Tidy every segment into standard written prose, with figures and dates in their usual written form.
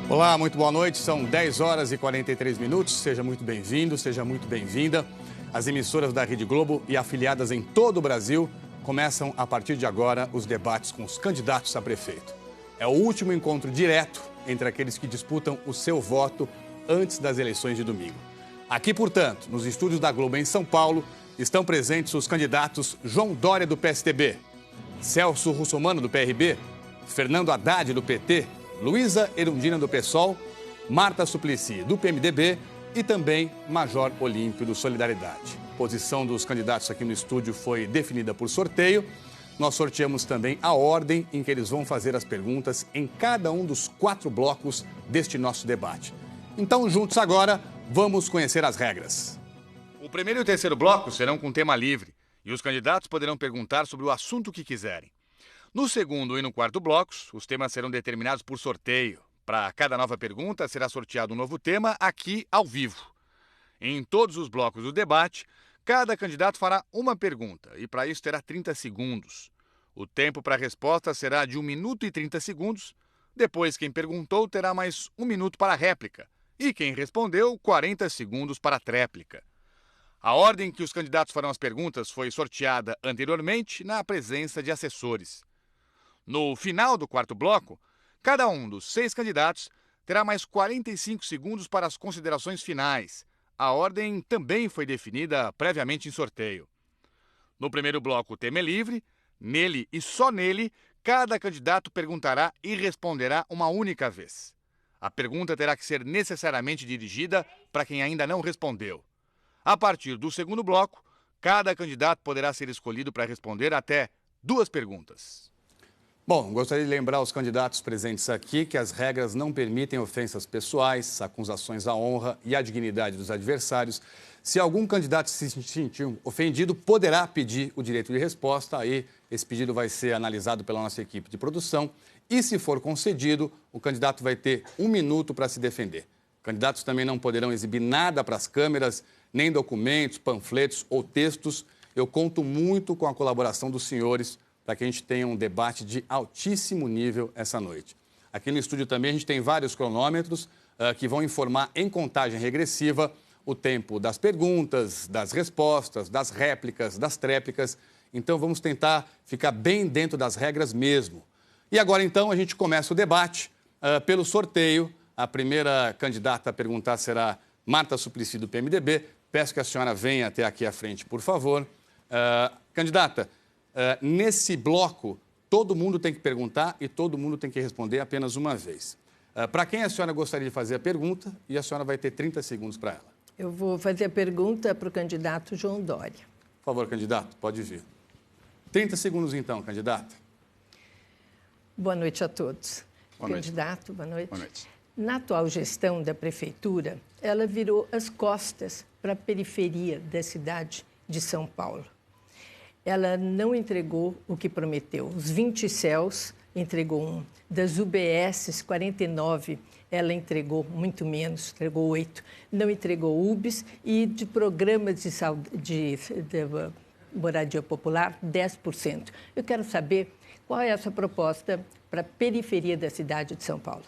Olá, muito boa noite. São 10 horas e 43 minutos. Seja muito bem-vindo, seja muito bem-vinda. As emissoras da Rede Globo e afiliadas em todo o Brasil começam a partir de agora os debates com os candidatos a prefeito. É o último encontro direto entre aqueles que disputam o seu voto antes das eleições de domingo. Aqui, portanto, nos estúdios da Globo em São Paulo, estão presentes os candidatos João Dória, do PSDB, Celso Russomano, do PRB, Fernando Haddad, do PT, Luísa Erundina, do PSOL, Marta Suplicy, do PMDB e também Major Olímpio, do Solidariedade. A posição dos candidatos aqui no estúdio foi definida por sorteio. Nós sorteamos também a ordem em que eles vão fazer as perguntas em cada um dos 4 blocos deste nosso debate. Então, juntos agora, vamos conhecer as regras. O primeiro e o terceiro bloco serão com tema livre e os candidatos poderão perguntar sobre o assunto que quiserem. No segundo e no quarto blocos, os temas serão determinados por sorteio. Para cada nova pergunta, será sorteado um novo tema aqui ao vivo. Em todos os blocos do debate, cada candidato fará uma pergunta e para isso terá 30 segundos. O tempo para a resposta será de 1 minuto e 30 segundos. Depois, quem perguntou terá mais 1 minuto para a réplica e quem respondeu, 40 segundos para a tréplica. A ordem que os candidatos farão as perguntas foi sorteada anteriormente na presença de assessores. No final do quarto bloco, cada um dos 6 candidatos terá mais 45 segundos para as considerações finais. A ordem também foi definida previamente em sorteio. No primeiro bloco, o tema é livre. Nele e só nele, cada candidato perguntará e responderá uma única vez. A pergunta terá que ser necessariamente dirigida para quem ainda não respondeu. A partir do segundo bloco, cada candidato poderá ser escolhido para responder até 2 perguntas. Bom, gostaria de lembrar aos candidatos presentes aqui que as regras não permitem ofensas pessoais, acusações à honra e à dignidade dos adversários. Se algum candidato se sentir ofendido, poderá pedir o direito de resposta. Aí, esse pedido vai ser analisado pela nossa equipe de produção. E, se for concedido, o candidato vai ter 1 minuto para se defender. Candidatos também não poderão exibir nada para as câmeras, nem documentos, panfletos ou textos. Eu conto muito com a colaboração dos senhores para que a gente tenha um debate de altíssimo nível essa noite. Aqui no estúdio também a gente tem vários cronômetros que vão informar em contagem regressiva o tempo das perguntas, das respostas, das réplicas, das tréplicas. Então vamos tentar ficar bem dentro das regras mesmo. E agora então a gente começa o debate pelo sorteio. A primeira candidata a perguntar será Marta Suplicy, do PMDB. Peço que a senhora venha até aqui à frente, por favor. Candidata, nesse bloco, todo mundo tem que perguntar e todo mundo tem que responder apenas uma vez. Para quem a senhora gostaria de fazer a pergunta, e a senhora vai ter 30 segundos para ela. Eu vou fazer a pergunta para o candidato João Dória. Por favor, candidato, pode vir. 30 segundos então, candidata. Boa noite a todos. Boa noite. Candidato, boa noite. Boa noite. Na atual gestão da prefeitura, ela virou as costas para a periferia da cidade de São Paulo. Ela não entregou o que prometeu. Os 20 CELs entregou 1. Das UBSs, 49, ela entregou muito menos, entregou 8. Não entregou UBS e de programas de moradia popular, 10%. Eu quero saber qual é a sua proposta para a periferia da cidade de São Paulo.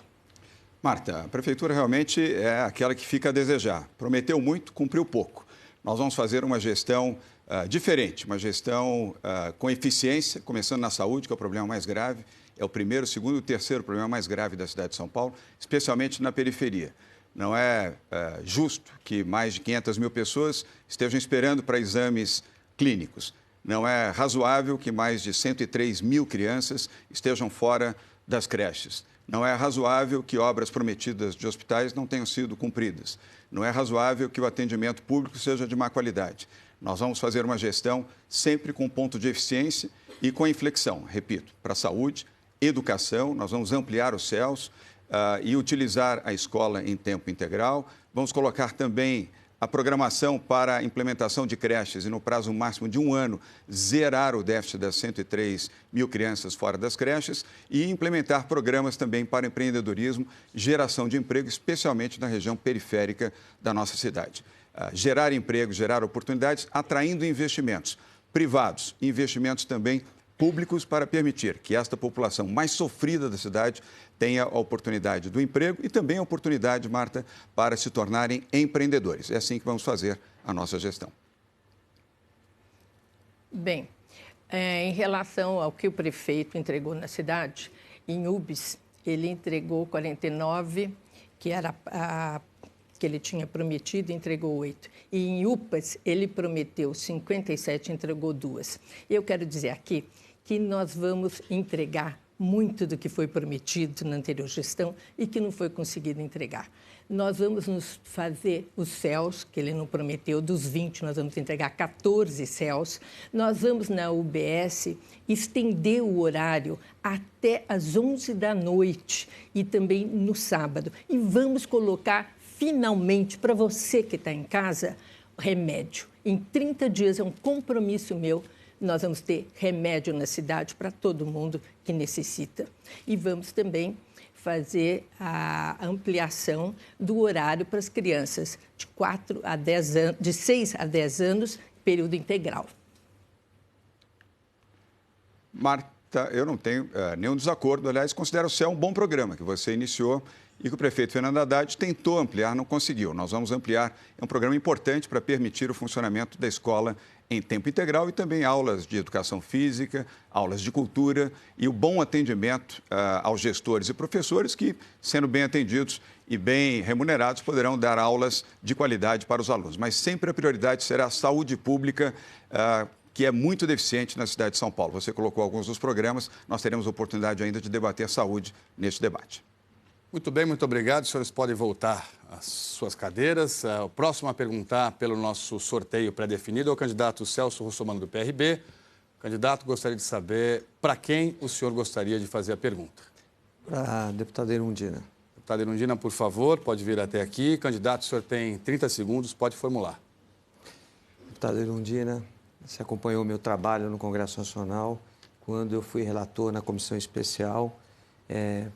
Marta, a prefeitura realmente é aquela que fica a desejar. Prometeu muito, cumpriu pouco. Nós vamos fazer uma gestão diferente, uma gestão com eficiência, começando na saúde, que é o problema mais grave, é o primeiro, o segundo e o terceiro problema mais grave da cidade de São Paulo, especialmente na periferia. Não é justo que mais de 500 mil pessoas estejam esperando para exames clínicos. Não é razoável que mais de 103 mil crianças estejam fora das creches. Não é razoável que obras prometidas de hospitais não tenham sido cumpridas. Não é razoável que o atendimento público seja de má qualidade. Nós vamos fazer uma gestão sempre com ponto de eficiência e com inflexão, repito, para a saúde, educação, nós vamos ampliar os CELs e utilizar a escola em tempo integral. Vamos colocar também a programação para a implementação de creches e, no prazo máximo de 1 ano, zerar o déficit das 103 mil crianças fora das creches e implementar programas também para empreendedorismo, geração de emprego, especialmente na região periférica da nossa cidade. Gerar emprego, gerar oportunidades, atraindo investimentos privados, investimentos também públicos para permitir que esta população mais sofrida da cidade tenha a oportunidade do emprego e também a oportunidade, Marta, para se tornarem empreendedores. É assim que vamos fazer a nossa gestão. Bem, em relação ao que o prefeito entregou na cidade, em UBS, ele entregou 49, que era que ele tinha prometido, entregou 8. E em UPAs, ele prometeu 57, entregou 2. Eu quero dizer aqui que nós vamos entregar muito do que foi prometido na anterior gestão e que não foi conseguido entregar. Nós vamos nos fazer os CELs, que ele não prometeu, dos 20, nós vamos entregar 14 CELs. Nós vamos, na UBS, estender o horário até às 11 da noite e também no sábado. E vamos colocar, finalmente, para você que está em casa, remédio. Em 30 dias, é um compromisso meu, nós vamos ter remédio na cidade para todo mundo que necessita. E vamos também fazer a ampliação do horário para as crianças de 4 a 10 anos, de 6 a 10 anos, período integral. Marta, eu não tenho nenhum desacordo. Aliás, considero o CEL um bom programa que você iniciou e que o prefeito Fernando Haddad tentou ampliar, não conseguiu. Nós vamos ampliar. É um programa importante para permitir o funcionamento da escola em tempo integral e também aulas de educação física, aulas de cultura e o bom atendimento aos gestores e professores que, sendo bem atendidos e bem remunerados, poderão dar aulas de qualidade para os alunos. Mas sempre a prioridade será a saúde pública, que é muito deficiente na cidade de São Paulo. Você colocou alguns dos programas, nós teremos oportunidade ainda de debater saúde neste debate. Muito bem, muito obrigado. Os senhores podem voltar às suas cadeiras. O próximo a perguntar pelo nosso sorteio pré-definido é o candidato Celso Russomano, do PRB. Candidato, gostaria de saber para quem o senhor gostaria de fazer a pergunta. Para a deputada Erundina. Deputada Erundina, por favor, pode vir até aqui. Candidato, o senhor tem 30 segundos, pode formular. Deputada Erundina, você acompanhou o meu trabalho no Congresso Nacional quando eu fui relator na comissão especial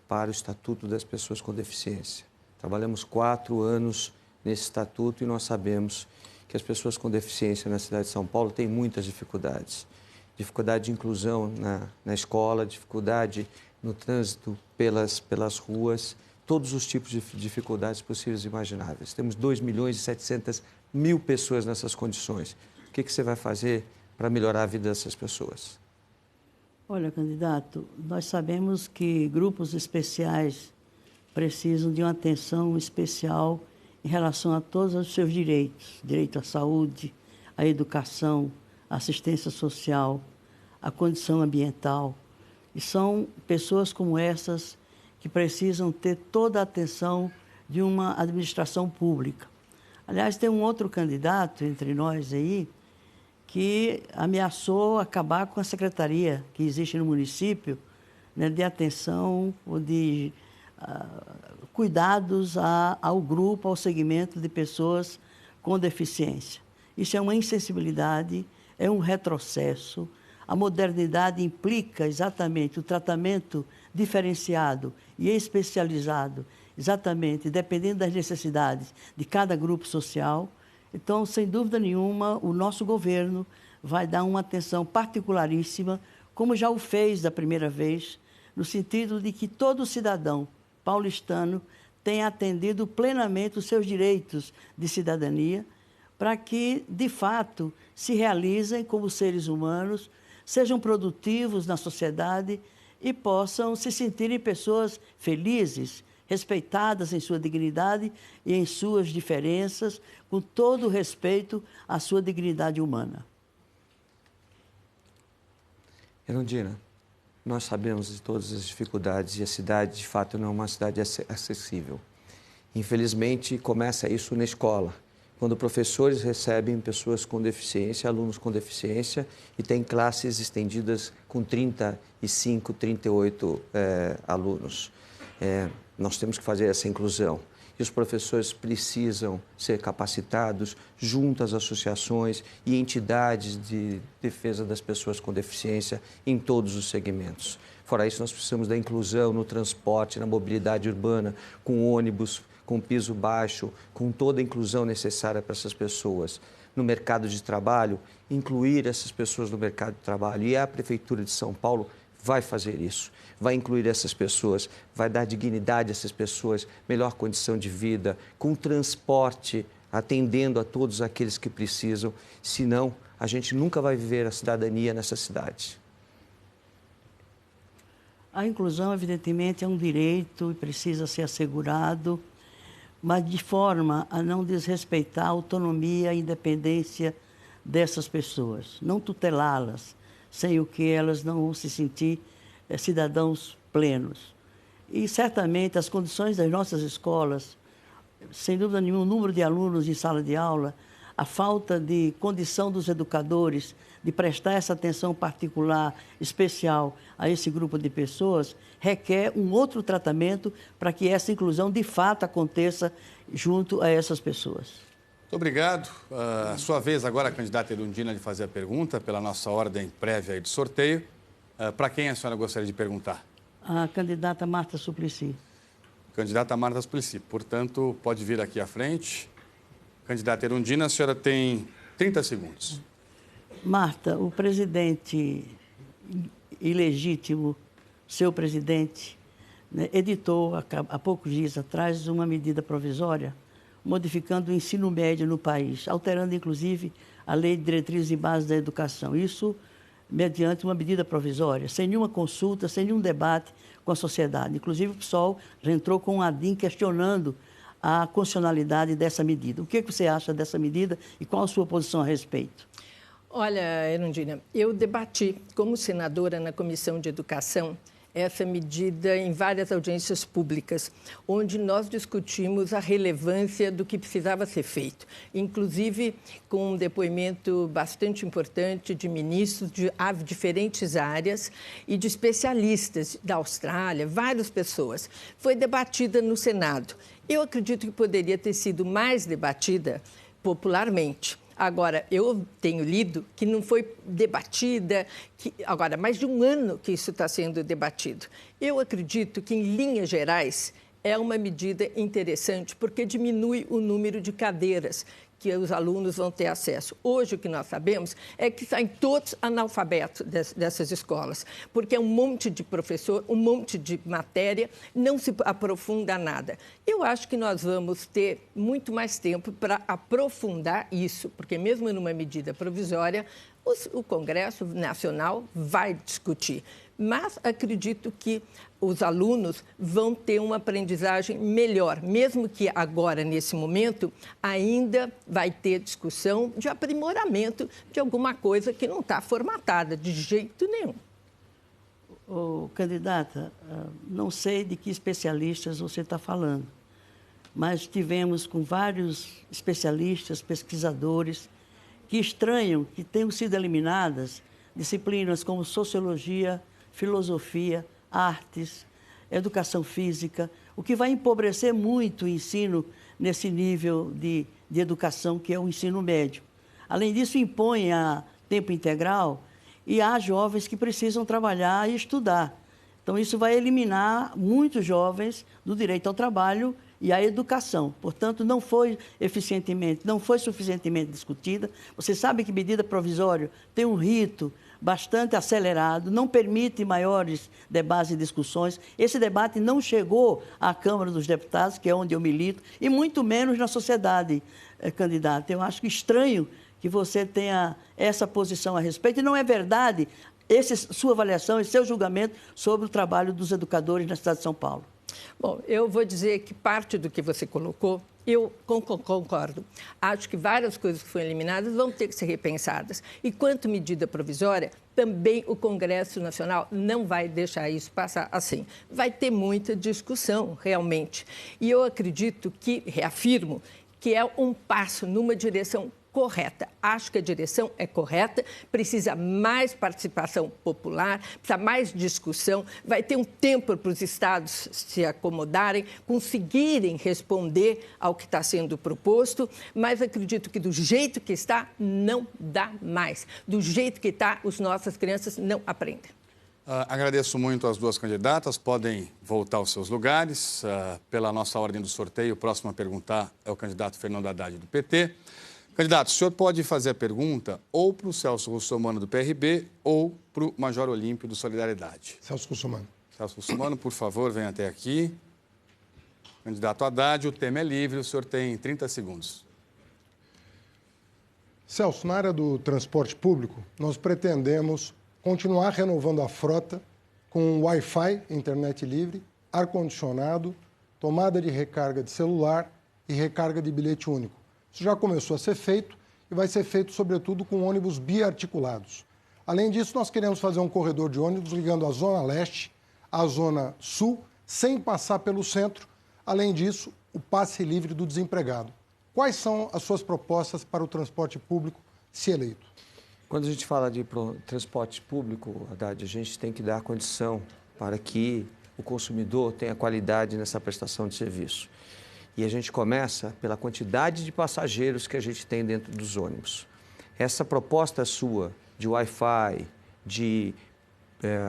para o Estatuto das Pessoas com Deficiência. Trabalhamos 4 anos nesse estatuto e nós sabemos que as pessoas com deficiência na cidade de São Paulo têm muitas dificuldades. Dificuldade de inclusão na escola, dificuldade no trânsito pelas ruas, todos os tipos de dificuldades possíveis e imagináveis. Temos 2.700.000 pessoas nessas condições. O que você vai fazer para melhorar a vida dessas pessoas? Olha, candidato, nós sabemos que grupos especiais precisam de uma atenção especial em relação a todos os seus direitos. Direito à saúde, à educação, à assistência social, à condição ambiental. E são pessoas como essas que precisam ter toda a atenção de uma administração pública. Aliás, tem um outro candidato entre nós aí que ameaçou acabar com a secretaria que existe no município, né, de atenção ou de cuidados ao grupo, ao segmento de pessoas com deficiência. Isso é uma insensibilidade, é um retrocesso. A modernidade implica exatamente o tratamento diferenciado e especializado, exatamente dependendo das necessidades de cada grupo social. Então, sem dúvida nenhuma, o nosso governo vai dar uma atenção particularíssima, como já o fez da primeira vez, no sentido de que todo cidadão paulistano tenha atendido plenamente os seus direitos de cidadania, para que, de fato, se realizem como seres humanos, sejam produtivos na sociedade e possam se sentirem pessoas felizes, respeitadas em sua dignidade e em suas diferenças, com todo o respeito à sua dignidade humana. Erundina, nós sabemos de todas as dificuldades e a cidade, de fato, não é uma cidade acessível. Infelizmente, começa isso na escola, quando professores recebem pessoas com deficiência, alunos com deficiência, e tem classes estendidas com 35, 38 alunos. Nós temos que fazer essa inclusão. E os professores precisam ser capacitados junto às associações e entidades de defesa das pessoas com deficiência em todos os segmentos. Fora isso, nós precisamos da inclusão no transporte, na mobilidade urbana, com ônibus, com piso baixo, com toda a inclusão necessária para essas pessoas. no mercado de trabalho, incluir essas pessoas no mercado de trabalho. E a Prefeitura de São Paulo vai fazer isso, vai incluir essas pessoas, vai dar dignidade a essas pessoas, melhor condição de vida, com transporte, atendendo a todos aqueles que precisam. Senão, a gente nunca vai viver a cidadania nessa cidade. A inclusão, evidentemente, é um direito e precisa ser assegurado, mas de forma a não desrespeitar a autonomia e independência dessas pessoas, não tutelá-las, sem o que elas não vão se sentir cidadãos plenos. E, certamente, as condições das nossas escolas, sem dúvida nenhuma, o número de alunos em sala de aula, a falta de condição dos educadores de prestar essa atenção particular, especial a esse grupo de pessoas, requer um outro tratamento para que essa inclusão, de fato, aconteça junto a essas pessoas. Muito obrigado. A sua vez agora, a candidata Erundina, de fazer a pergunta pela nossa ordem prévia de sorteio. Para quem a senhora gostaria de perguntar? A candidata Marta Suplicy. Candidata Marta Suplicy. Portanto, pode vir aqui à frente. Candidata Erundina, a senhora tem 30 segundos. Marta, o presidente ilegítimo, seu presidente, né, editou há poucos dias atrás uma medida provisória modificando o ensino médio no país, alterando inclusive a Lei de Diretrizes e Bases da Educação. Isso mediante uma medida provisória, sem nenhuma consulta, sem nenhum debate com a sociedade. Inclusive o PSOL já entrou com um ADIM questionando a constitucionalidade dessa medida. O que você acha dessa medida e qual a sua posição a respeito? Olha, Erundina, eu debati como senadora na Comissão de Educação essa medida em várias audiências públicas, onde nós discutimos a relevância do que precisava ser feito, inclusive com um depoimento bastante importante de ministros de diferentes áreas e de especialistas da Austrália, várias pessoas. Foi debatida no Senado. Eu acredito que poderia ter sido mais debatida popularmente. Agora, eu tenho lido que não foi debatida, agora, mais de um ano que isso está sendo debatido. Eu acredito que, em linhas gerais, é uma medida interessante, porque diminui o número de cadeiras que os alunos vão ter acesso. Hoje, o que nós sabemos é que saem todos analfabetos dessas escolas, porque é um monte de professor, um monte de matéria, não se aprofunda nada. Eu acho que nós vamos ter muito mais tempo para aprofundar isso, porque mesmo numa medida provisória, o Congresso Nacional vai discutir. Mas acredito que os alunos vão ter uma aprendizagem melhor, mesmo que agora, nesse momento, ainda vai ter discussão de aprimoramento de alguma coisa que não está formatada de jeito nenhum. Candidata, não sei de que especialistas você está falando, mas tivemos com vários especialistas, pesquisadores, que estranham que tenham sido eliminadas disciplinas como sociologia, filosofia, artes, educação física, o que vai empobrecer muito o ensino nesse nível de educação que é o ensino médio. Além disso, impõe a tempo integral e há jovens que precisam trabalhar e estudar. Então, isso vai eliminar muitos jovens do direito ao trabalho e à educação. Portanto, não foi suficientemente discutida. Você sabe que medida provisória tem um rito bastante acelerado, não permite maiores debates e discussões. Esse debate não chegou à Câmara dos Deputados, que é onde eu milito, e muito menos na sociedade, candidata. Eu acho estranho que você tenha essa posição a respeito, e não é verdade sua avaliação e seu julgamento sobre o trabalho dos educadores na cidade de São Paulo. Bom, eu vou dizer que parte do que você colocou, eu concordo. Acho que várias coisas que foram eliminadas vão ter que ser repensadas. E quanto medida provisória, também o Congresso Nacional não vai deixar isso passar assim. Vai ter muita discussão, realmente. E eu acredito que, reafirmo, que é um passo numa direção correta. Acho que a direção é correta, precisa mais participação popular, precisa mais discussão, vai ter um tempo para os estados se acomodarem, conseguirem responder ao que está sendo proposto, mas acredito que do jeito que está, não dá mais. Do jeito que está, as nossas crianças não aprendem. Agradeço muito às duas candidatas, podem voltar aos seus lugares. Pela nossa ordem do sorteio, o próximo a perguntar é o candidato Fernando Haddad, do PT. Candidato, o senhor pode fazer a pergunta ou para o Celso Russomano, do PRB, ou para o Major Olímpio, do Solidariedade. Celso Russomano. Celso Russomano, por favor, venha até aqui. Candidato Haddad, o tema é livre, o senhor tem 30 segundos. Celso, na área do transporte público, nós pretendemos continuar renovando a frota com Wi-Fi, internet livre, ar-condicionado, tomada de recarga de celular e recarga de bilhete único. Isso já começou a ser feito e vai ser feito, sobretudo, com ônibus biarticulados. Além disso, nós queremos fazer um corredor de ônibus ligando a Zona Leste à Zona Sul, sem passar pelo centro. Além disso, o passe livre do desempregado. Quais são as suas propostas para o transporte público, se eleito? Quando a gente fala de transporte público, Haddad, a gente tem que dar condição para que o consumidor tenha qualidade nessa prestação de serviço. E a gente começa pela quantidade de passageiros que a gente tem dentro dos ônibus. Essa proposta sua de Wi-Fi, de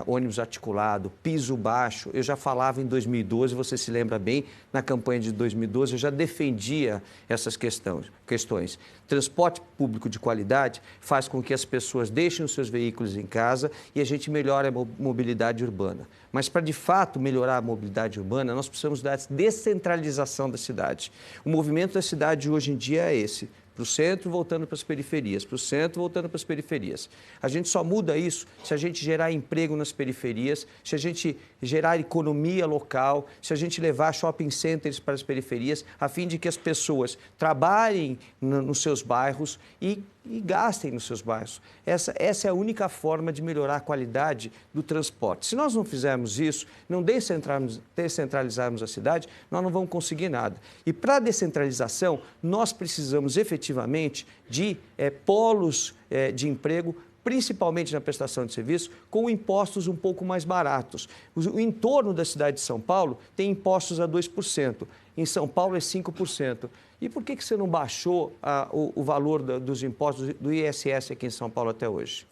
ônibus articulado, piso baixo, eu já falava em 2012, você se lembra bem, na campanha de 2012 eu já defendia essas questões. Transporte público de qualidade faz com que as pessoas deixem os seus veículos em casa e a gente melhore a mobilidade urbana. Mas para de fato melhorar a mobilidade urbana, nós precisamos da descentralização da cidade. O movimento da cidade hoje em dia é esse. Para o centro, voltando para as periferias, para o centro, voltando para as periferias. A gente só muda isso se a gente gerar emprego nas periferias, se a gente gerar economia local, se a gente levar shopping centers para as periferias, a fim de que as pessoas trabalhem nos seus bairros e gastem nos seus bairros. Essa é a única forma de melhorar a qualidade do transporte. Se nós não fizermos isso, não descentralizarmos a cidade, nós não vamos conseguir nada. E para a descentralização, nós precisamos efetivamente de polos de emprego, principalmente na prestação de serviço, com impostos um pouco mais baratos. O entorno da cidade de São Paulo tem impostos a 2%. Em São Paulo é 5%. E por que você não baixou o valor dos impostos do ISS aqui em São Paulo até hoje?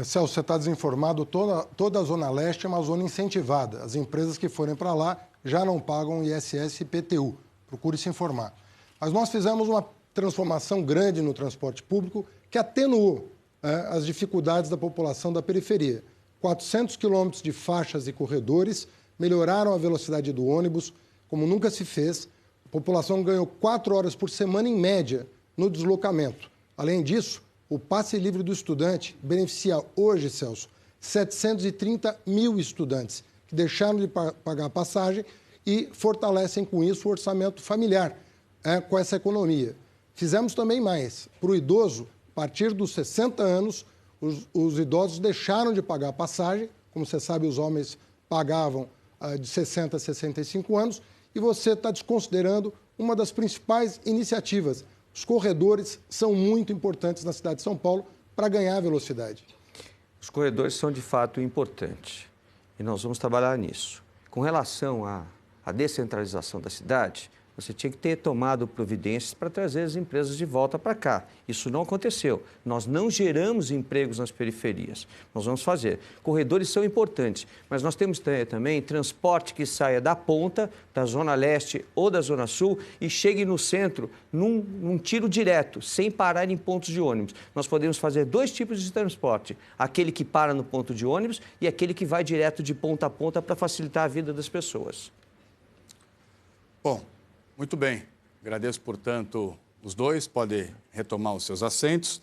Celso, você está desinformado. Toda a Zona Leste é uma zona incentivada. As empresas que forem para lá já não pagam ISS e IPTU. Procure se informar. Mas nós fizemos uma transformação grande no transporte público que atenuou as dificuldades da população da periferia. 400 quilômetros de faixas e corredores melhoraram a velocidade do ônibus, como nunca se fez. A população ganhou 4 horas por semana, em média, no deslocamento. Além disso, o passe livre do estudante beneficia hoje, Celso, 730 mil estudantes que deixaram de pagar a passagem e fortalecem com isso o orçamento familiar, com essa economia. Fizemos também mais. Para o idoso, a partir dos 60 anos, os idosos deixaram de pagar a passagem. Como você sabe, os homens pagavam de 60 a 65 anos. E você está desconsiderando uma das principais iniciativas. Os corredores são muito importantes na cidade de São Paulo para ganhar velocidade. Os corredores são, de fato, importantes. E nós vamos trabalhar nisso. Com relação à descentralização da cidade, você tinha que ter tomado providências para trazer as empresas de volta para cá. Isso não aconteceu. Nós não geramos empregos nas periferias. Nós vamos fazer. Corredores são importantes, mas nós temos também transporte que saia da ponta, da Zona Leste ou da Zona Sul e chegue no centro num tiro direto, sem parar em pontos de ônibus. Nós podemos fazer 2 tipos de transporte. Aquele que para no ponto de ônibus e aquele que vai direto de ponta a ponta para facilitar a vida das pessoas. Bom, muito bem. Agradeço, portanto, os dois. Podem retomar os seus assentos.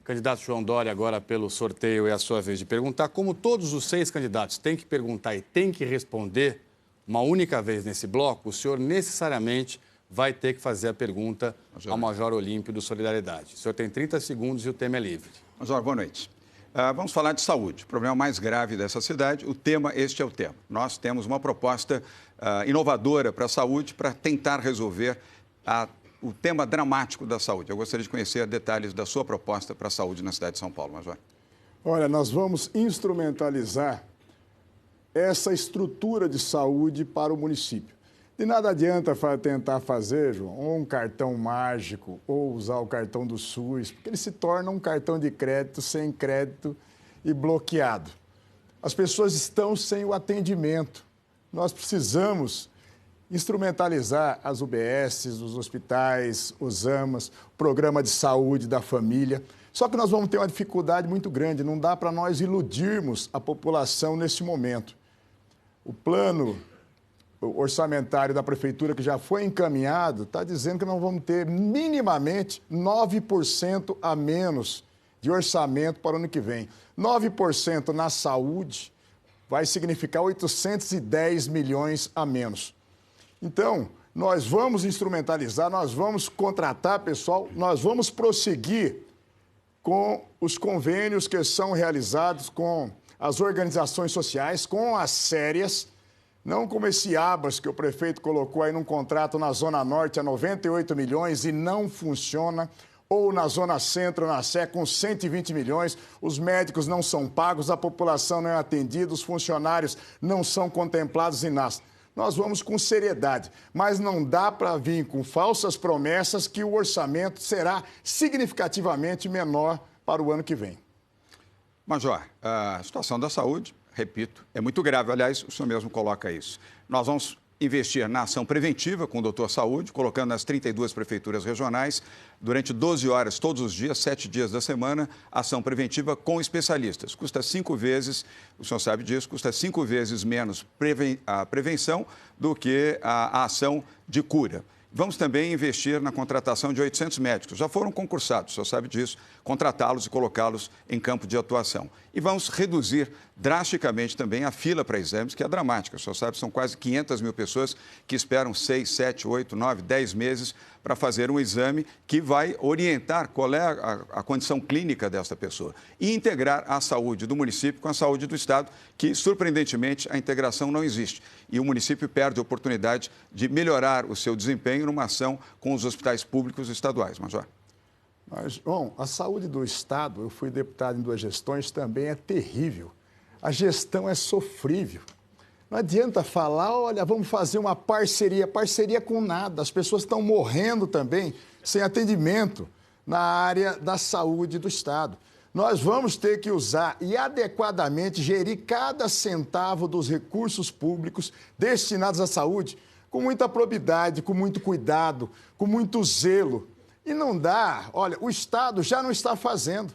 Candidato João Dória, agora pelo sorteio, é a sua vez de perguntar. Como todos os 6 candidatos têm que perguntar e têm que responder uma única vez nesse bloco, o senhor necessariamente vai ter que fazer a pergunta ao Major Olímpio do Solidariedade. O senhor tem 30 segundos e o tema é livre. Major, boa noite. Vamos falar de saúde, o problema mais grave dessa cidade. Este é o tema. Nós temos uma proposta inovadora para a saúde para tentar resolver o tema dramático da saúde. Eu gostaria de conhecer detalhes da sua proposta para a saúde na cidade de São Paulo, Major. Olha, nós vamos instrumentalizar essa estrutura de saúde para o município. De nada adianta tentar fazer, João, um cartão mágico ou usar o cartão do SUS, porque ele se torna um cartão de crédito sem crédito e bloqueado. As pessoas estão sem o atendimento. Nós precisamos instrumentalizar as UBSs, os hospitais, os AMAs, o programa de saúde da família. Só que nós vamos ter uma dificuldade muito grande, não dá para nós iludirmos a população nesse momento. O plano orçamentário da Prefeitura, que já foi encaminhado, está dizendo que nós vamos ter minimamente 9% a menos de orçamento para o ano que vem. 9% na saúde vai significar 810 milhões a menos. Então, nós vamos instrumentalizar, nós vamos contratar pessoal, nós vamos prosseguir com os convênios que são realizados com as organizações sociais, com as sérias, não como esse ABAS que o prefeito colocou aí num contrato na Zona Norte a 98 milhões e não funciona, ou na Zona Centro, na Sé, com 120 milhões, os médicos não são pagos, a população não é atendida, os funcionários não são contemplados em nada. Nós vamos com seriedade, mas não dá para vir com falsas promessas que o orçamento será significativamente menor para o ano que vem. Major, a situação da saúde, repito, é muito grave. Aliás, o senhor mesmo coloca isso. Nós vamos investir na ação preventiva com o Doutor Saúde, colocando nas 32 prefeituras regionais, durante 12 horas todos os dias, 7 dias da semana, ação preventiva com especialistas. Custa 5 vezes, o senhor sabe disso, custa 5 vezes menos a prevenção do que a ação de cura. Vamos também investir na contratação de 800 médicos. Já foram concursados, o senhor sabe disso, contratá-los e colocá-los em campo de atuação. E vamos reduzir drasticamente também a fila para exames, que é dramática. O senhor sabe, são quase 500 mil pessoas que esperam 6, 7, 8, 9, 10 meses para fazer um exame que vai orientar qual é a condição clínica dessa pessoa e integrar a saúde do município com a saúde do Estado, que, surpreendentemente, a integração não existe. E o município perde a oportunidade de melhorar o seu desempenho numa ação com os hospitais públicos estaduais. Major. Mas, bom, a saúde do Estado, eu fui deputado em 2 gestões, também é terrível. A gestão é sofrível. Não adianta falar, olha, vamos fazer uma parceria com nada. As pessoas estão morrendo também sem atendimento na área da saúde do Estado. Nós vamos ter que usar e adequadamente gerir cada centavo dos recursos públicos destinados à saúde com muita probidade, com muito cuidado, com muito zelo. E não dá, olha, o Estado já não está fazendo.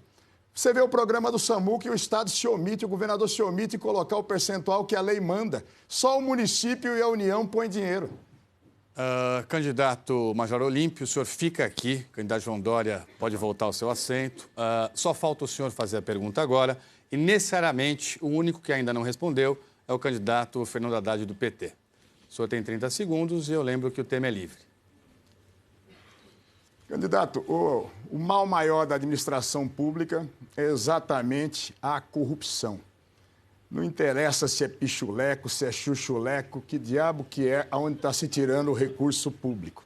Você vê o programa do SAMU que o Estado se omite, o governador se omite em colocar o percentual que a lei manda. Só o município e a União põem dinheiro. Candidato Major Olímpio, o senhor fica aqui. Candidato João Dória pode voltar ao seu assento. Só falta o senhor fazer a pergunta agora. E, necessariamente, o único que ainda não respondeu é o candidato Fernando Haddad do PT. O senhor tem 30 segundos e eu lembro que o tema é livre. Candidato, o mal maior da administração pública é exatamente a corrupção. Não interessa se é pichuleco, se é chuchuleco, que diabo que é, aonde está se tirando o recurso público.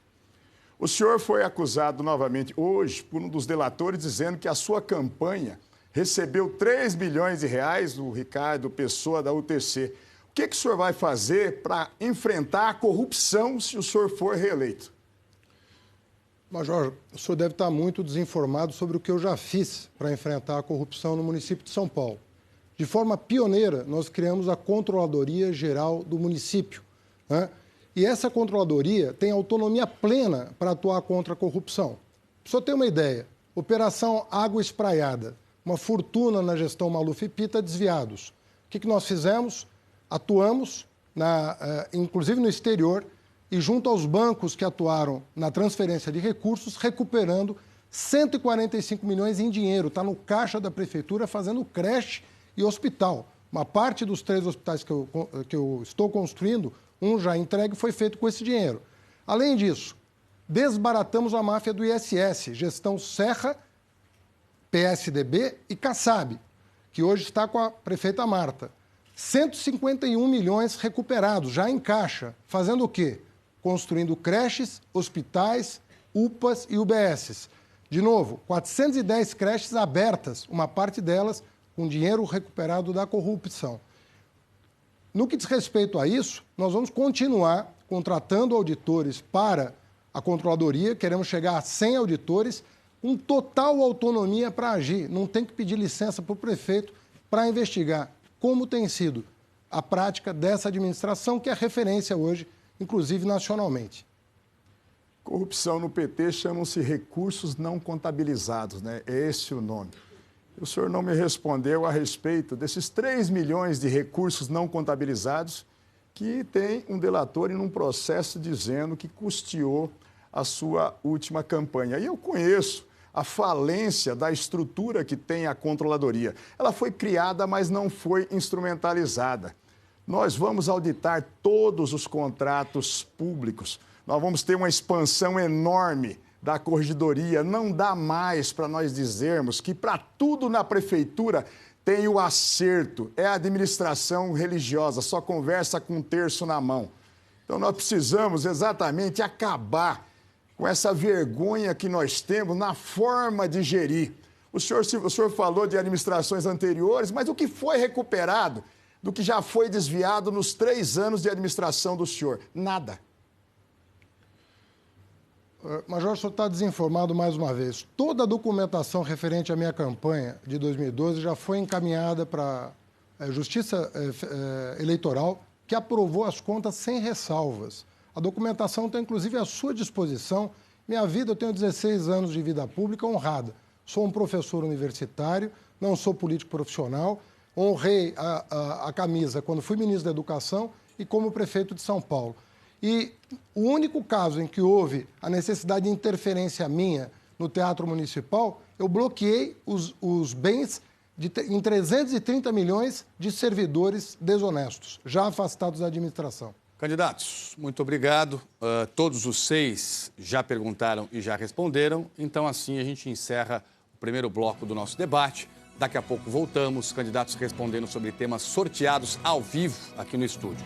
O senhor foi acusado novamente hoje por um dos delatores dizendo que a sua campanha recebeu 3 bilhões de reais do Ricardo Pessoa da UTC. O que o senhor vai fazer para enfrentar a corrupção se o senhor for reeleito? Major, o senhor deve estar muito desinformado sobre o que eu já fiz para enfrentar a corrupção no município de São Paulo. De forma pioneira, nós criamos a Controladoria Geral do município, né? E essa controladoria tem autonomia plena para atuar contra a corrupção. Para o senhor ter uma ideia, Operação Água Espraiada, uma fortuna na gestão Maluf e Pita desviados. O que nós fizemos? Atuamos, inclusive no exterior, e junto aos bancos que atuaram na transferência de recursos, recuperando 145 milhões em dinheiro. Está no caixa da prefeitura fazendo creche e hospital. Uma parte dos 3 hospitais que eu estou construindo, um já entregue, foi feito com esse dinheiro. Além disso, desbaratamos a máfia do ISS, gestão Serra, PSDB e Kassab, que hoje está com a prefeita Marta. 151 milhões recuperados, já em caixa. Fazendo o quê? Construindo creches, hospitais, UPAs e UBSs. De novo, 410 creches abertas, uma parte delas com dinheiro recuperado da corrupção. No que diz respeito a isso, nós vamos continuar contratando auditores para a controladoria, queremos chegar a 100 auditores, com total autonomia para agir, não tem que pedir licença para o prefeito para investigar como tem sido a prática dessa administração, que é referência hoje inclusive nacionalmente. Corrupção no PT chamam-se recursos não contabilizados, né? É esse o nome. O senhor não me respondeu a respeito desses 3 milhões de recursos não contabilizados que tem um delator em um processo dizendo que custeou a sua última campanha. E eu conheço a falência da estrutura que tem a controladoria. Ela foi criada, mas não foi instrumentalizada. Nós vamos auditar todos os contratos públicos. Nós vamos ter uma expansão enorme da corregedoria. Não dá mais para nós dizermos que para tudo na prefeitura tem o acerto. É a administração religiosa, só conversa com um terço na mão. Então nós precisamos exatamente acabar com essa vergonha que nós temos na forma de gerir. O senhor falou de administrações anteriores, mas o que foi recuperado do que já foi desviado nos 3 anos de administração do senhor? Nada. Major, o senhor está desinformado mais uma vez. Toda a documentação referente à minha campanha de 2012 já foi encaminhada para a Justiça Eleitoral, que aprovou as contas sem ressalvas. A documentação está, inclusive, à sua disposição. Minha vida, eu tenho 16 anos de vida pública honrada. Sou um professor universitário, não sou político profissional, honrei a camisa quando fui ministro da Educação e como prefeito de São Paulo. E o único caso em que houve a necessidade de interferência minha no Teatro Municipal, eu bloqueei os bens em 330 milhões de servidores desonestos, já afastados da administração. Candidatos, muito obrigado. Todos os 6 já perguntaram e já responderam. Então, assim, a gente encerra o primeiro bloco do nosso debate. Daqui a pouco voltamos, candidatos respondendo sobre temas sorteados ao vivo aqui no estúdio.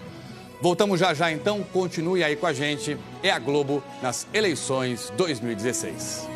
Voltamos já, então. Continue aí com a gente. É a Globo nas eleições 2016.